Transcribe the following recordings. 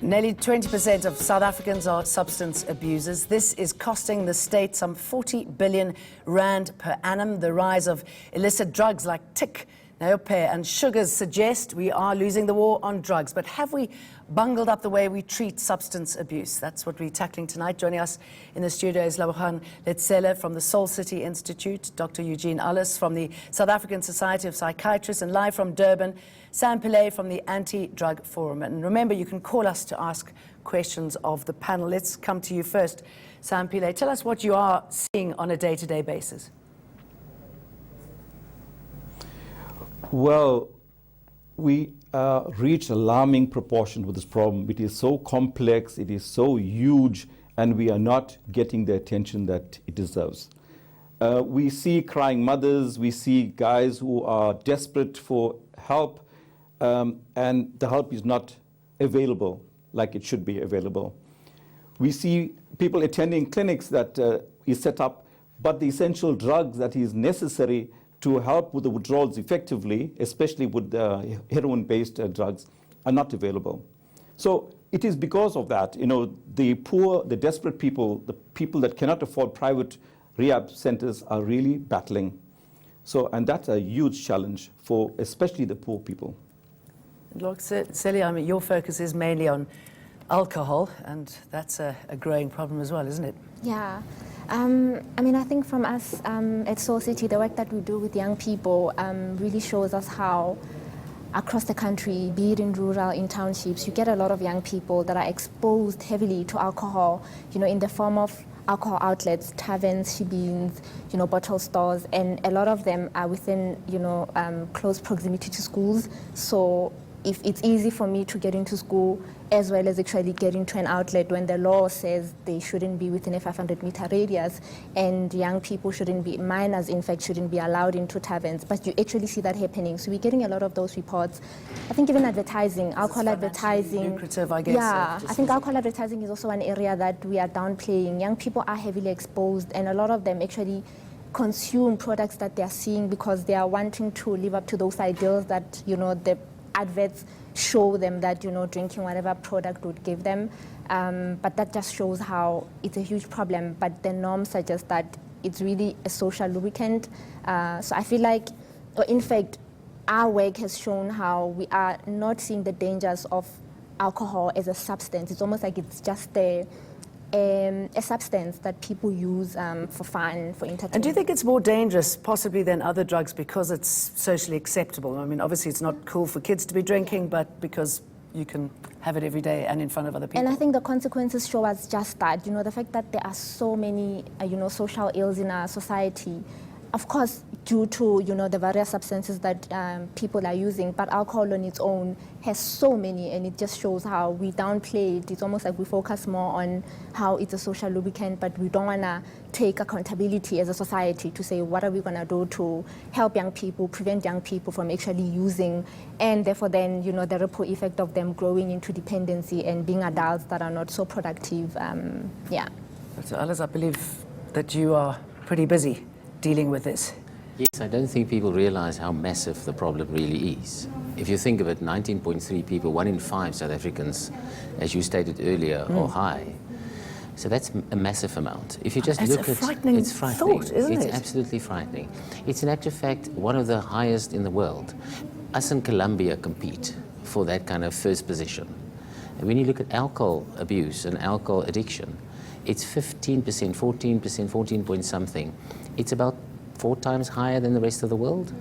Nearly 20% of South Africans are substance abusers. This is costing the state some 40 billion rand per annum. The rise of illicit drugs like tick, nyaope and sugars suggest we are losing the war on drugs. But have we bungled up the way we treat substance abuse? That's what we're tackling tonight. Joining us in the studio is Lebohang Letsela from the Soul City Institute, Dr. Eugene Allers from the South African Society of Psychiatrists, and live from Durban, Pillay from the Anti-Drug Forum. And remember, you can call us to ask questions of the panel. Let's come to you first. Pillay, tell us what you are seeing on a day-to-day basis. Well, we reached alarming proportion with this problem. It is so complex, it is so huge, and we are not getting the attention that it deserves. We see crying mothers, we see guys who are desperate for help, and the help is not available like it should be available. We see people attending clinics that is set up, but the essential drugs that is necessary to help with the withdrawals effectively, especially with heroin-based drugs, are not available. So it is because of that, you know, the poor, the desperate people, the people that cannot afford private rehab centers are really battling. So, and that's a huge challenge for especially the poor people. Look, Celia, I mean, your focus is mainly on alcohol, and that's a growing problem as well, isn't it? Yeah. I mean, I think from us at Soul City, the work that we do with young people really shows us how across the country, be it in rural, in townships, you get a lot of young people that are exposed heavily to alcohol, you know, in the form of alcohol outlets, taverns, shebeens, you know, bottle stores, and a lot of them are within, you know, close proximity to schools. So if it's easy for me to get into school as well as actually get into an outlet when the law says they shouldn't be within a 500-meter radius, and young people shouldn't be, minors in fact, shouldn't be allowed into taverns, but you actually see that happening. So we're getting a lot of those reports. I think even advertising, alcohol advertising. Lucrative, I guess. Yeah, I think alcohol advertising is also an area that we are downplaying. Young people are heavily exposed, and a lot of them actually consume products that they're seeing because they are wanting to live up to those ideals that, you know, the adverts show them that, you know, drinking whatever product would give them. But that just shows how it's a huge problem. But the norm suggests that it's really a social lubricant. So I feel like, or in fact, our work has shown how we are not seeing the dangers of alcohol as a substance. It's almost like it's just a substance that people use for fun, for entertainment. And do you think it's more dangerous possibly than other drugs because it's socially acceptable? I mean, obviously it's not cool for kids to be drinking, but because you can have it every day and in front of other people. And I think the consequences show us just that, you know, the fact that there are so many, you know, social ills in our society, of course, due to, you know, the various substances that people are using, but alcohol on its own has so many, and it just shows how we downplay it. It's almost like we focus more on how it's a social lubricant, but we don't want to take accountability as a society to say, what are we going to do to help young people, prevent young people from actually using, and therefore then, you know, the ripple effect of them growing into dependency and being adults that are not so productive. Yeah. Dr. Allers, I believe that you are pretty busy dealing with this. Yes, I don't think people realize how massive the problem really is. If you think of it, 19.3 people, 1 in 5 South Africans, as you stated earlier, are high. So that's a massive amount. If you just It's look a at frightening it's frightening. thought, isn't It's it? absolutely frightening. It's in actual fact one of the highest in the world. Us and Colombia compete for that kind of first position. And when you look at alcohol abuse and alcohol addiction, it's 15%, 14%, 14 point something. It's about 4 times higher than the rest of the world.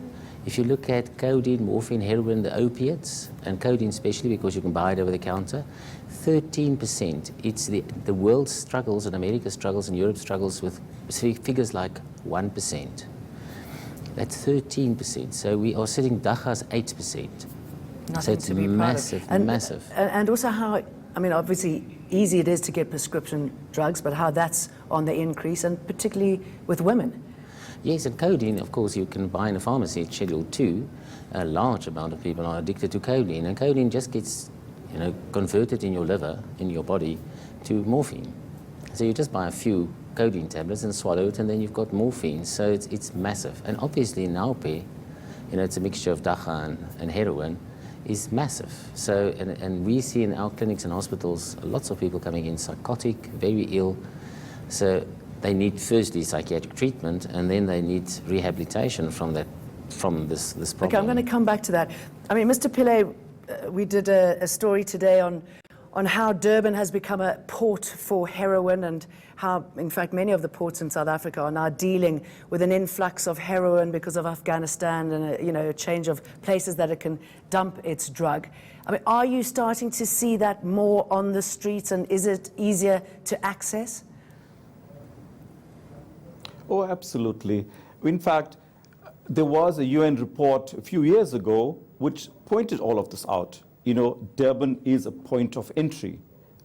If you look at codeine, morphine, heroin, the opiates, and codeine especially because you can buy it over the counter, 13%. It's the world struggles, and America struggles, and Europe struggles with figures like 1%. That's 13%. So we are sitting Dacha's 8%. Nothing so it's to be proud of. massive. And also how, I mean, obviously easy it is to get prescription drugs, but how that's on the increase, and particularly with women. Yes, and codeine, of course, you can buy in a pharmacy. It's Schedule 2. A large amount of people are addicted to codeine, and codeine just gets, you know, converted in your liver, in your body, to morphine. So you just buy a few codeine tablets and swallow it, and then you've got morphine. So it's massive. And obviously, nyaope, you know, it's a mixture of dacha and heroin. is massive. So, and we see in our clinics and hospitals lots of people coming in psychotic, very ill. So they need firstly psychiatric treatment, and then they need rehabilitation from this problem. Okay, I'm going to come back to that. I mean, Mr. Pillay, we did a story today on how Durban has become a port for heroin, and how, in fact, many of the ports in South Africa are now dealing with an influx of heroin because of Afghanistan and a change of places that it can dump its drug. I mean, are you starting to see that more on the streets, and is it easier to access? Oh, absolutely. In fact, there was a UN report a few years ago which pointed all of this out. You know, Durban is a point of entry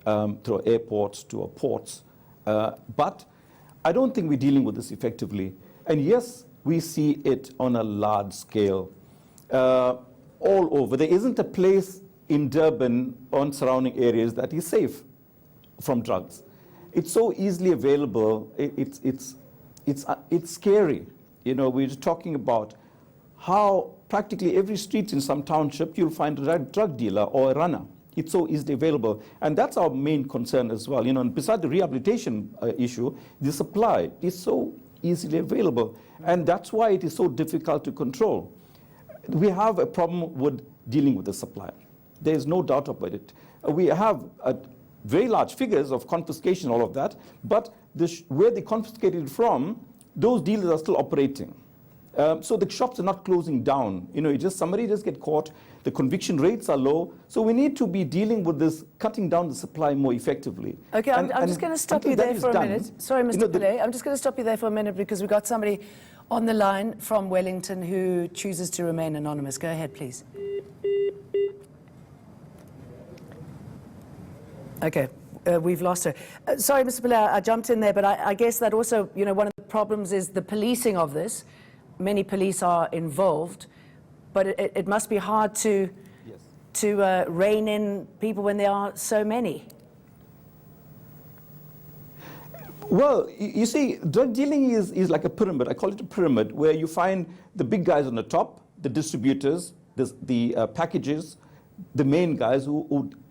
through airports, to our ports. But I don't think we're dealing with this effectively. And yes, we see it on a large scale all over. There isn't a place in Durban or surrounding areas that is safe from drugs. It's so easily available. It's scary. You know, we're talking about how practically every street in some township you'll find a drug dealer or a runner. It's so easily available, and that's our main concern as well. You know, and besides the rehabilitation issue, the supply is so easily available, and that's why it is so difficult to control. We have a problem with dealing with the supply. There is no doubt about it. We have very large figures of confiscation, all of that, but where they confiscated from, those dealers are still operating. So the shops are not closing down. You know, somebody just get caught. The conviction rates are low. So we need to be dealing with this, cutting down the supply more effectively. Okay, I'm just going to stop you there for a minute. Sorry, Mr. Pillay. I'm just going to stop you there for a minute because we've got somebody on the line from Wellington who chooses to remain anonymous. Go ahead, please. Okay. We've lost her. Sorry, Mr. Pillay, I jumped in there, but I guess that also, you know, one of the problems is the policing of this. Many police are involved, but it must be hard to rein in people when there are so many. Well, you see, drug dealing is like a pyramid. I call it a pyramid, where you find the big guys on the top, the distributors, the packages, the main guys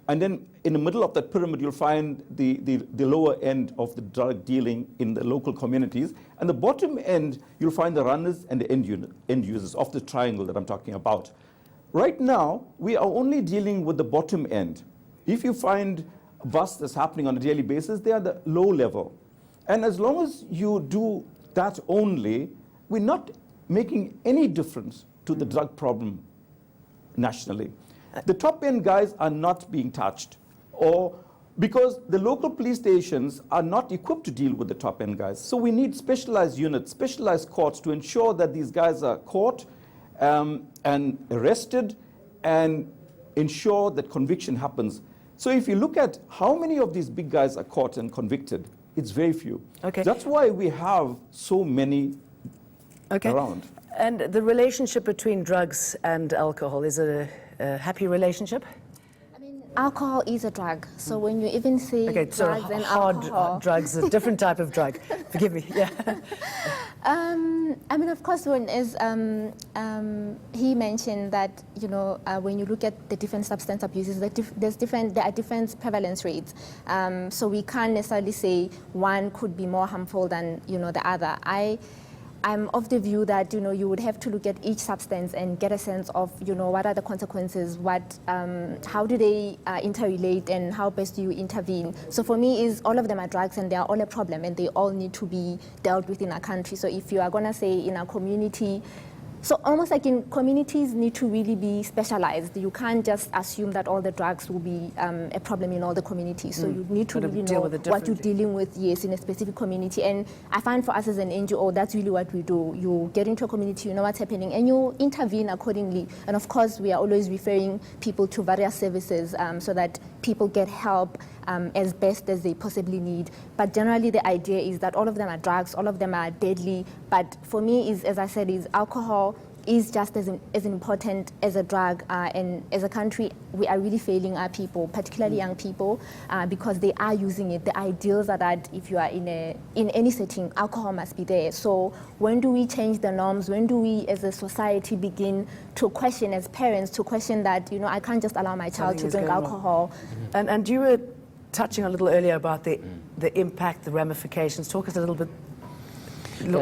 and then in the middle of that pyramid, you'll find the lower end of the drug dealing in the local communities. And the bottom end, you'll find the runners and the end users of the triangle that I'm talking about. Right now, we are only dealing with the bottom end. If you find a bust that's happening on a daily basis, they are the low level. And as long as you do that only, we're not making any difference to the drug problem nationally. The top end guys are not being touched, or because the local police stations are not equipped to deal with the top end guys. So we need specialized units, specialized courts to ensure that these guys are caught and arrested and ensure that conviction happens. So if you look at how many of these big guys are caught and convicted, it's very few. Okay. That's why we have so many around. And the relationship between drugs and alcohol, is it a happy relationship? I mean, alcohol is a drug. So when you even say drugs and alcohol, hard drugs, a different type of drug. Forgive me. Yeah. I mean, of course, he mentioned that, you know, when you look at the different substance abuses, there are different prevalence rates. So we can't necessarily say one could be more harmful than, you know, the other. I'm of the view that, you know, you would have to look at each substance and get a sense of, you know, what are the consequences, how do they interrelate, and how best do you intervene. So for me, all of them are drugs, and they are all a problem, and they all need to be dealt with in our country. So if you are going to say in our community, so almost like in communities need to really be specialized. You can't just assume that all the drugs will be a problem in all the communities. So you need to really know what you're dealing with, yes, in a specific community. And I find for us as an NGO, that's really what we do. You get into a community, you know what's happening, and you intervene accordingly. And of course, we are always referring people to various services so that people get help as best as they possibly need. But generally, the idea is that all of them are drugs, all of them are deadly. But for me, as I said, is alcohol is just as important as a drug. And as a country, we are really failing our people, particularly young people, because they are using it. The ideals are that if you are in any setting, alcohol must be there. So when do we change the norms? When do we, as a society, begin to question, as parents, to question that, you know, I can't just allow my child to drink alcohol? And you were touching a little earlier about the impact, the ramifications. Talk us a little bit.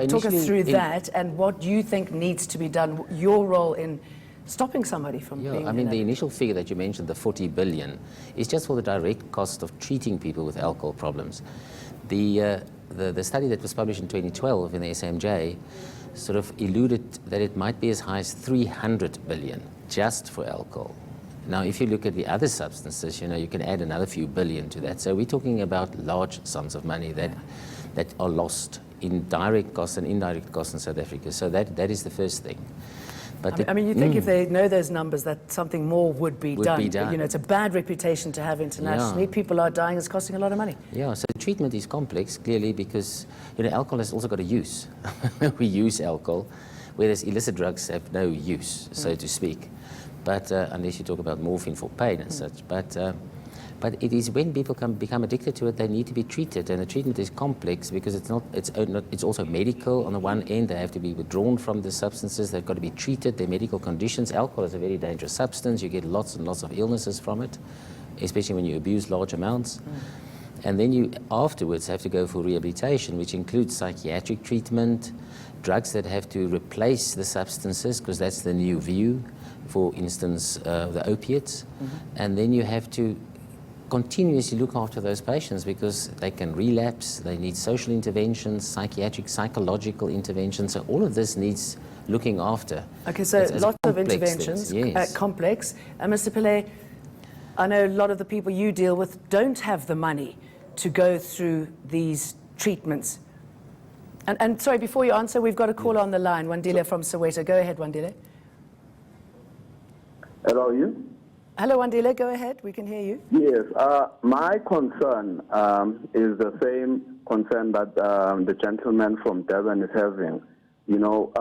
Talk us through that and what you think needs to be done, your role in stopping somebody from being... I mean, the initial figure that you mentioned, the 40 billion, is just for the direct cost of treating people with alcohol problems. The study that was published in 2012 in the SMJ sort of alluded that it might be as high as 300 billion just for alcohol. Now, if you look at the other substances, you know, you can add another few billion to that. So we're talking about large sums of money that are lost in direct costs and indirect costs in South Africa. So that is the first thing. But I mean, you think if they know those numbers that something more would be done. You know, it's a bad reputation to have internationally. Yeah. People are dying, it's costing a lot of money. Yeah, so the treatment is complex, clearly, because, you know, alcohol has also got a use. We use alcohol, whereas illicit drugs have no use, so to speak. But unless you talk about morphine for pain and such. But it is when people become addicted to it, they need to be treated, and the treatment is complex because it's also medical. On the one end, they have to be withdrawn from the substances. They've got to be treated. Their medical conditions. Alcohol is a very dangerous substance. You get lots and lots of illnesses from it, especially when you abuse large amounts. And then you afterwards have to go for rehabilitation, which includes psychiatric treatment, drugs that have to replace the substances, because that's the new view. For instance, the opiates, and then you have to continuously look after those patients because they can relapse, they need social interventions, psychiatric, psychological interventions, so all of this needs looking after. Okay, so lots of interventions, complex. And Mr. Pillay, I know a lot of the people you deal with don't have the money to go through these treatments. And sorry, before you answer, we've got a caller on the line, Wandile from Soweto. Go ahead, Wandile. Hello, you? Hello, Wandile, go ahead. We can hear you. Yes, my concern is the same concern that the gentleman from Durban is having. You know,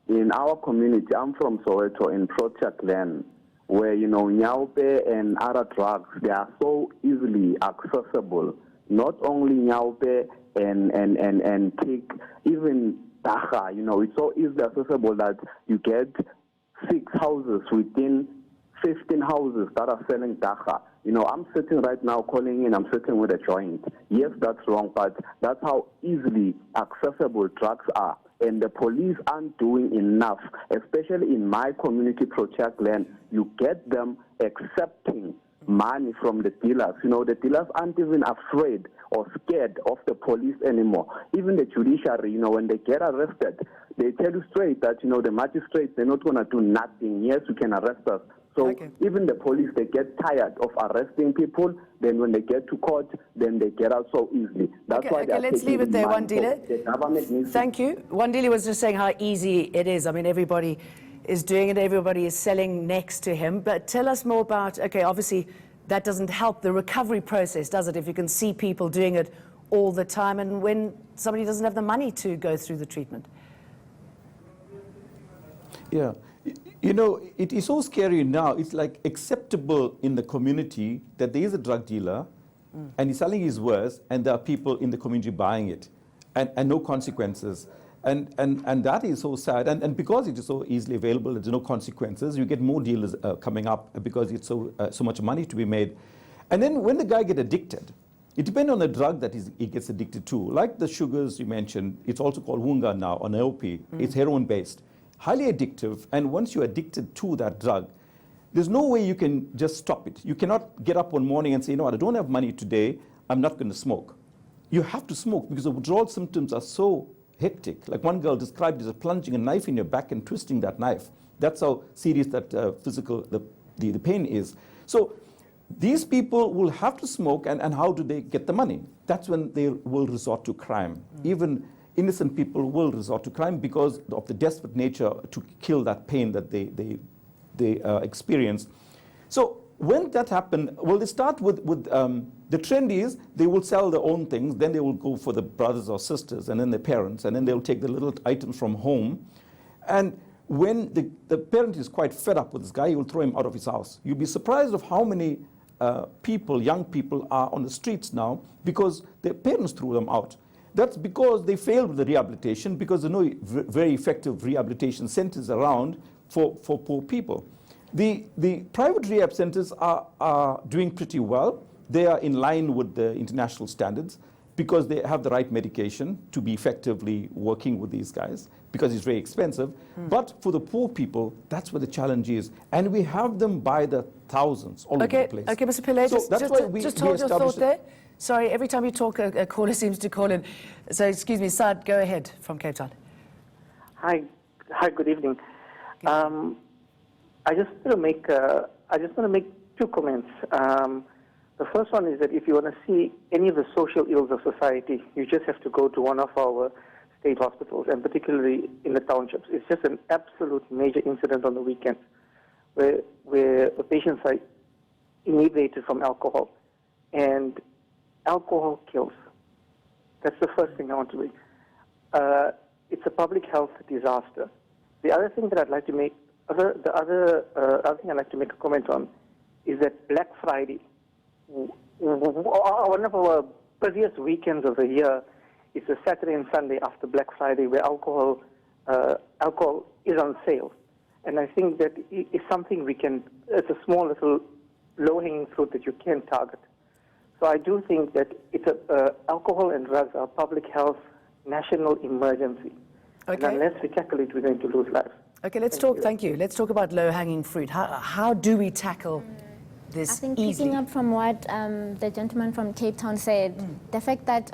in our community, I'm from Soweto in Project Land, where, you know, nyaope and other drugs, they are so easily accessible. Not only nyaope and tick, even dacha, you know, it's so easily accessible that you get 6 houses within 15 houses that are selling dacha. You know, I'm sitting right now calling in, I'm sitting with a joint. Yes, that's wrong, but that's how easily accessible drugs are. And the police aren't doing enough, especially in my community, Project Land. You get them accepting money from the dealers. You know, the dealers aren't even afraid or scared of the police anymore. Even the judiciary, you know, when they get arrested, they tell you straight that, you know, the magistrates, they're not going to do nothing. Yes, you can arrest us. So even the police, they get tired of arresting people. Then when they get to court, then they get out so easily. That's why let's leave it there, Wandile. Thank you. Wandile was just saying how easy it is. I mean, everybody is doing it. Everybody is selling next to him. But tell us more about, okay, obviously that doesn't help the recovery process, does it? If you can see people doing it all the time and when somebody doesn't have the money to go through the treatment. Yeah. You know, it is so scary now. It's like acceptable in the community that there is a drug dealer and he's selling his wares and there are people in the community buying it and no consequences. And that is so sad. And because it is so easily available, there's no consequences, you get more dealers coming up because it's so much money to be made. And then when the guy gets addicted, it depends on the drug that he gets addicted to. Like the sugars you mentioned, it's also called wunga now, or nyaope. It's heroin-based. Highly addictive, and once you're addicted to that drug, there's no way you can just stop it. You cannot get up one morning and say, no, I don't have money today, I'm not going to smoke. You have to smoke because the withdrawal symptoms are so hectic. Like one girl described it as plunging a knife in your back and twisting that knife. That's how serious that the pain is. So these people will have to smoke, and how do they get the money? That's when they will resort to crime. Even innocent people will resort to crime because of the desperate nature to kill that pain that they experience. So when that happens, well, they start with the trend is they will sell their own things, then they will go for the brothers or sisters, and then their parents, and then they'll take the little items from home. And when the parent is quite fed up with this guy, he will throw him out of his house. You'll be surprised of how many people, young people, are on the streets now because their parents threw them out. That's because they failed with the rehabilitation, because there are no very effective rehabilitation centers around for poor people. The private rehab centers are doing pretty well. They are in line with the international standards because they have the right medication to be effectively working with these guys, because it's very expensive. But for the poor people, that's where the challenge is. And we have them by the thousands all over the place. Okay, Mr. Pillay, just hold your thought there. Sorry, every time you talk, a caller seems to call in. So, excuse me, Saad, go ahead from Cape Town. Hi, good evening. I just want to make two comments. The first one is that if you want to see any of the social ills of society, you just have to go to one of our state hospitals, and particularly in the townships. It's just an absolute major incident on the weekends where the patients are inebriated from alcohol. And alcohol kills. That's the first thing I want to make. It's a public health disaster. The other thing that I'd like to make, the other thing I'd like to make a comment on is that Black Friday, one of our busiest weekends of the year, is the Saturday and Sunday after Black Friday, where alcohol is on sale. And I think that it's something it's a small little low-hanging fruit that you can target. So I do think that alcohol and drugs are a public health national emergency. Okay. And unless we tackle it, we're going to lose lives. Okay, thank you. Let's talk about low-hanging fruit. How do we tackle this I think easily? picking up from what the gentleman from Cape Town said, the fact that,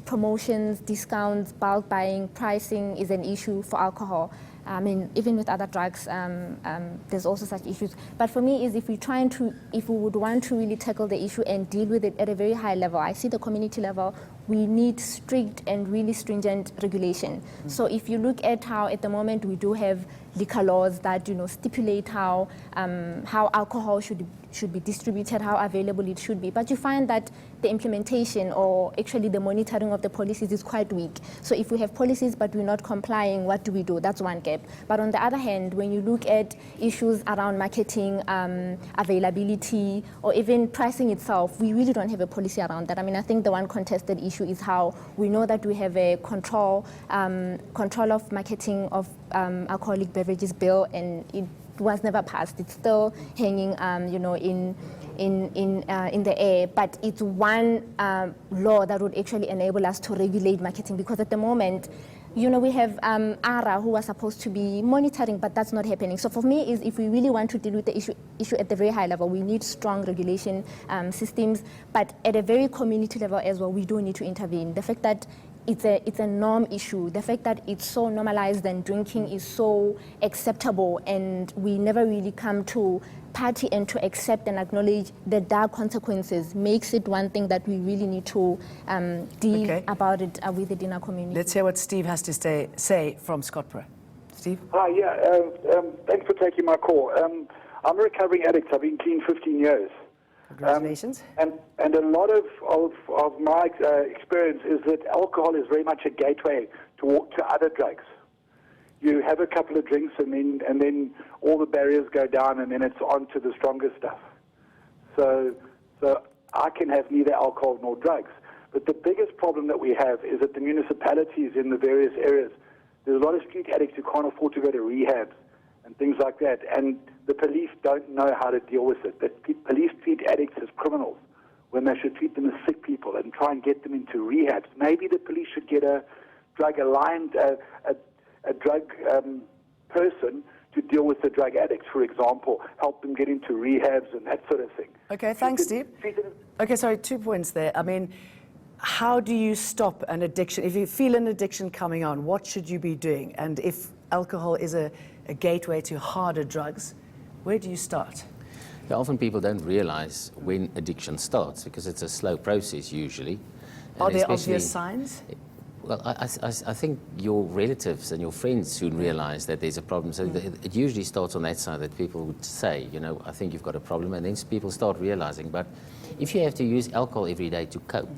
promotions, discounts, bulk buying, pricing is an issue for alcohol. I mean, even with other drugs, there's also such issues. But for me, is if we would want to really tackle the issue and deal with it at a very high level, I see the community level, we need strict and really stringent regulation. So if you look at how at the moment we do have liquor laws that stipulate how alcohol should be distributed, how available it should be, but you find that the implementation or actually the monitoring of the policies is quite weak. So if we have policies but we're not complying, what do we do? That's one gap. But on the other hand, when you look at issues around marketing, availability, or even pricing itself, we really don't have a policy around that. I mean, I think the one contested issue is how we know that we have a control of marketing of alcoholic beverages bill, and it was never passed. It's still hanging, in the air. But it's one law that would actually enable us to regulate marketing, because at the moment, we have ARA who are supposed to be monitoring, but that's not happening. So for me, is if we really want to deal with the issue at the very high level, we need strong regulation systems. But at a very community level as well, we do need to intervene. The fact that it's a norm issue, the fact that it's so normalized and drinking is so acceptable, and we never really come to party and to accept and acknowledge the dark consequences, makes it one thing that we really need to deal about it with it in our community. Let's hear what Steve has to say from Scottborough. Steve? Hi, thanks for taking my call. I'm a recovering addict. I've been clean 15 years. Congratulations. And a lot of my experience is that alcohol is very much a gateway to other drugs. You have a couple of drinks and then all the barriers go down, and then it's on to the stronger stuff. So I can have neither alcohol nor drugs. But the biggest problem that we have is that the municipalities in the various areas, there's a lot of street addicts who can't afford to go to rehabs and things like that. And the police don't know how to deal with it. The police treat addicts as criminals when they should treat them as sick people and try and get them into rehabs. Maybe the police should get a drug-aligned, a drug person to deal with the drug addicts, for example, help them get into rehabs and that sort of thing. Okay, thanks, Steve. Okay, sorry, 2 points there. I mean, how do you stop an addiction? If you feel an addiction coming on, what should you be doing? And if alcohol is a gateway to harder drugs, where do you start? Yeah, often people don't realize when addiction starts, because it's a slow process usually. Are there obvious signs? Well, I think your relatives and your friends soon realize that there's a problem. So it usually starts on that side, that people would say, I think you've got a problem, and then people start realizing. But if you have to use alcohol every day to cope,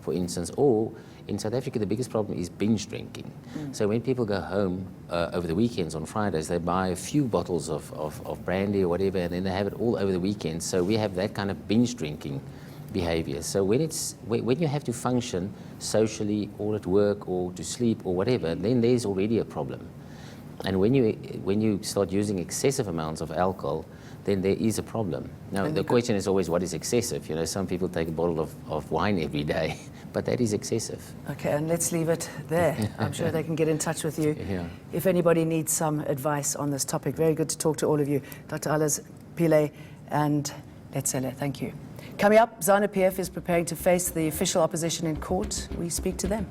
for instance, or in South Africa, the biggest problem is binge drinking. So when people go home over the weekends on Fridays, they buy a few bottles of brandy or whatever, and then they have it all over the weekend. So we have that kind of binge drinking behavior. So when you have to function socially or at work or to sleep or whatever, then there's already a problem. And when you start using excessive amounts of alcohol, then there is a problem. Now, the question is always, what is excessive? You know, some people take a bottle of wine every day, but that is excessive. Okay, and let's leave it there. I'm sure they can get in touch with you if anybody needs some advice on this topic. Very good to talk to all of you. Dr. Allers, Pillay, and Letsela, thank you. Coming up, ZANU-PF is preparing to face the official opposition in court. We speak to them.